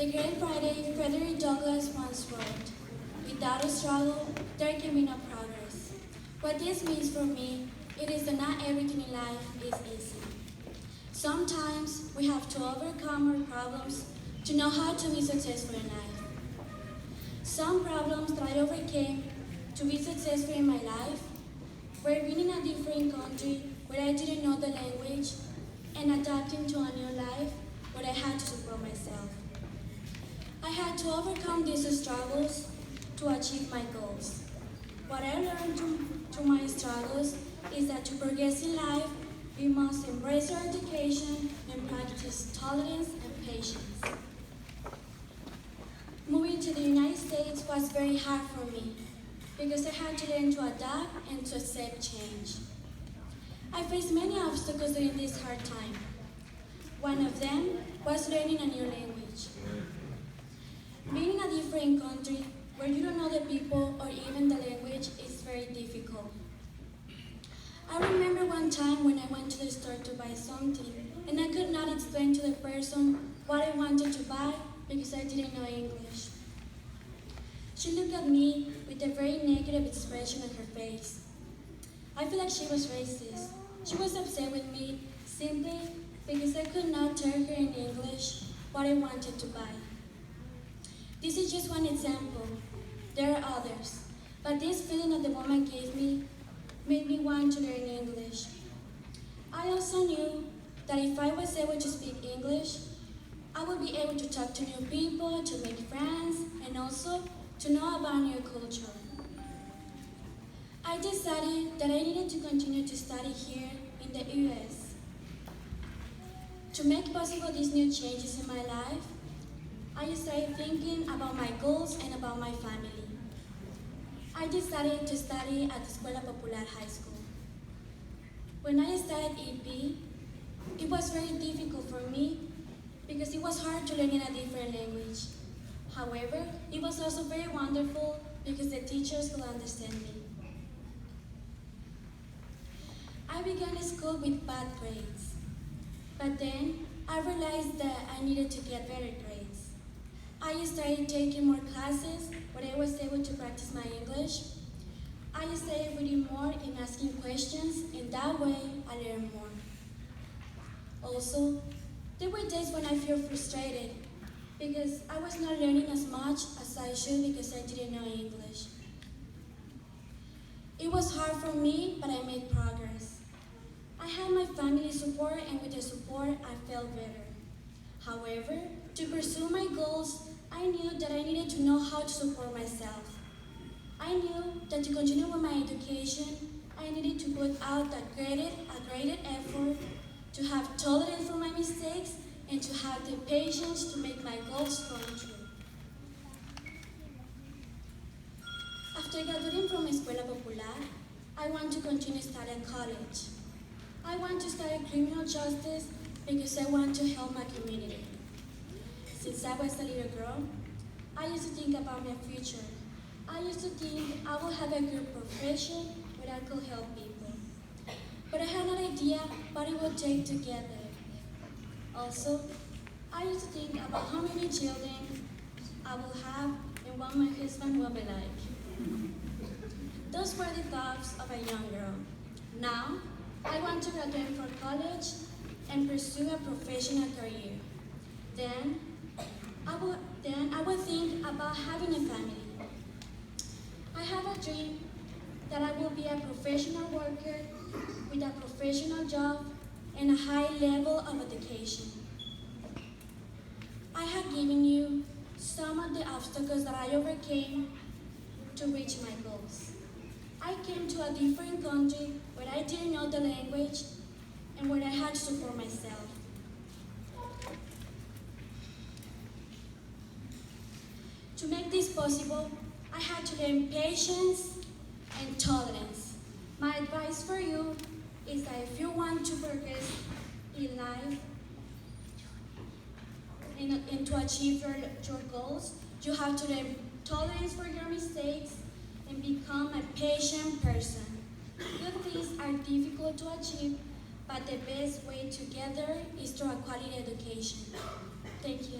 The great writer Frederick Douglass once wrote, "Without a struggle, there can be no progress." What this means for me, it is that not everything in life is easy. Sometimes we have to overcome our problems to know how to be successful in life. Some problems that I overcame to be successful in my life were being in a different country where I didn't know the language and adapting to a new life where I had to support myself. I had to overcome these struggles to achieve my goals. What I learned through my struggles is that to progress in life, we must embrace our education and practice tolerance and patience. Moving to the United States was very hard for me because I had to learn to adapt and to accept change. I faced many obstacles during this hard time. One of them was learning a new language. Being in a different country where you don't know the people or even the language is very difficult. I remember one time when I went to the store to buy something and I could not explain to the person what I wanted to buy because I didn't know English. She looked at me with a very negative expression on her face. I feel like she was racist. She was upset with me simply because I could not tell her in English what I wanted to buy. This is just one example. There are others, but this feeling that the woman gave me made me want to learn English. I also knew that if I was able to speak English, I would be able to talk to new people, to make friends, and also to know about new culture. I decided that I needed to continue to study here in the US. To make possible these new changes in my life, I started thinking about my goals and about my family. I decided to study at Escuela Popular High School. When I started EP, it was very difficult for me because it was hard to learn in a different language. However, it was also very wonderful because the teachers could understand me. I began school with bad grades, but then I realized that I needed to get better grades. I started taking more classes where I was able to practice my English. I started reading more and asking questions, and that way I learned more. Also, there were days when I felt frustrated because I was not learning as much as I should because I didn't know English. It was hard for me, but I made progress. I had my family support, and with the support, I felt better. However, to pursue my goals, I knew that I needed to know how to support myself. I knew that to continue with my education, I needed to put out a greater effort, to have tolerance for my mistakes, and to have the patience to make my goals come true. After graduating from Escuela Popular, I want to continue studying college. I want to study criminal justice because I want to help my community. Since I was a little girl, I used to think about my future. I used to think I would have a good profession where I could help people. But I had no idea what it would take to get there. Also, I used to think about how many children I will have and what my husband will be like. Those were the thoughts of a young girl. Now, I want to graduate from college and pursue a professional career. Then I will think about having a family. I have a dream that I will be a professional worker with a professional job and a high level of education. I have given you some of the obstacles that I overcame to reach my goals. I came to a different country where I didn't know the language and where I had to support myself. To make this possible, I had to learn patience and tolerance. My advice for you is that if you want to progress in life and to achieve your goals, you have to learn tolerance for your mistakes and become a patient person. Good things are difficult to achieve, but the best way to get there is through a quality education. Thank you.